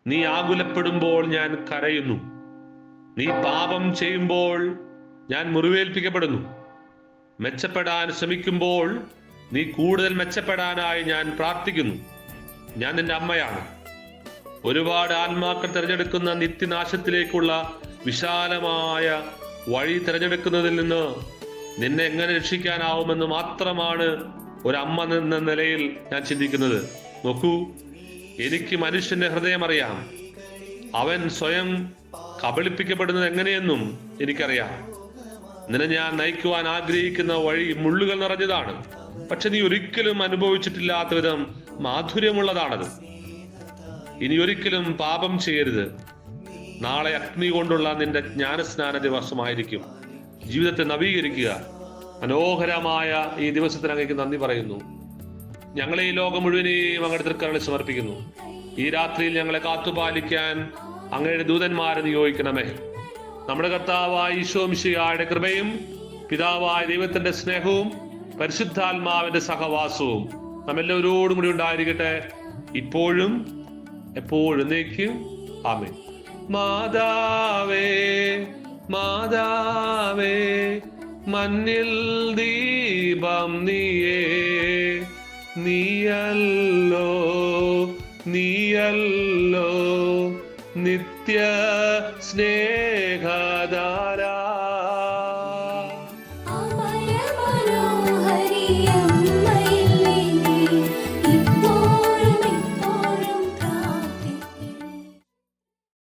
നീ ആകുലപ്പെടുമ്പോൾ ഞാൻ കരയുന്നു. നീ പാപം ചെയ്യുമ്പോൾ ഞാൻ മുറിവേൽപ്പിക്കപ്പെടുന്നു. മെച്ചപ്പെടാൻ ശ്രമിക്കുമ്പോൾ നീ കൂടുതൽ മെച്ചപ്പെടാനായി ഞാൻ പ്രാർത്ഥിക്കുന്നു. ഞാൻ നിന്റെ അമ്മയാണ്. ഒരുപാട് ആത്മാക്കൾ തിരഞ്ഞെടുക്കുന്ന നിത്യനാശത്തിലേക്കുള്ള വിശാലമായ വഴി തിരഞ്ഞെടുക്കുന്നതിൽ നിന്ന് നിന്നെ എങ്ങനെ രക്ഷിക്കാനാവുമെന്ന് മാത്രമാണ് ഒരമ്മ എന്ന നിലയിൽ ഞാൻ ചിന്തിക്കുന്നത്. നോക്കൂ, എനിക്ക് മനുഷ്യന്റെ ഹൃദയം അറിയാം. അവൻ സ്വയം കബളിപ്പിക്കപ്പെടുന്നത് എങ്ങനെയെന്നും എനിക്കറിയാം. നിന്നെ ഞാൻ നയിക്കുവാൻ ആഗ്രഹിക്കുന്ന വഴി മുള്ളുകൾ നിറഞ്ഞതാണ്. പക്ഷെ നീ ഒരിക്കലും അനുഭവിച്ചിട്ടില്ലാത്ത വിധം മാധുര്യമുള്ളതാണത്. ഇനി ഒരിക്കലും പാപം ചെയ്യരുത്. നാളെ അഗ്നി കൊണ്ടുള്ള നിന്റെ ജ്ഞാനസ്നാന ദിവസമായിരിക്കും. ജീവിതത്തെ നവീകരിക്കുക. മനോഹരമായ ഈ ദിവസത്തിന് അങ്ങേക്ക് നന്ദി പറയുന്നു. ഞങ്ങളെ ഈ ലോകം മുഴുവനെയും അങ്ങയുടെ തൃക്കരങ്ങളിൽ സമർപ്പിക്കുന്നു. ഈ രാത്രിയിൽ ഞങ്ങളെ കാത്തുപാലിക്കാൻ അങ്ങയുടെ ദൂതന്മാരെ നിയോഗിക്കണമേ. നമ്മുടെ കർത്താവായ ഈശോ മിശിഹായുടെ കൃപയും പിതാവായ ദൈവത്തിന്റെ സ്നേഹവും പരിശുദ്ധാത്മാവിന്റെ സഹവാസവും നമ്മെല്ലാവരോടും കൂടി ഉണ്ടായിരിക്കട്ടെ, ഇപ്പോഴും എപ്പോഴും എന്നേക്കും. ആമേൻ. മാതാവേ മാതാവേ മണ്ണിൽ ദീപം നീയേ, നീയല്ലോ നീയല്ലോ നിത്യ സ്നേഹ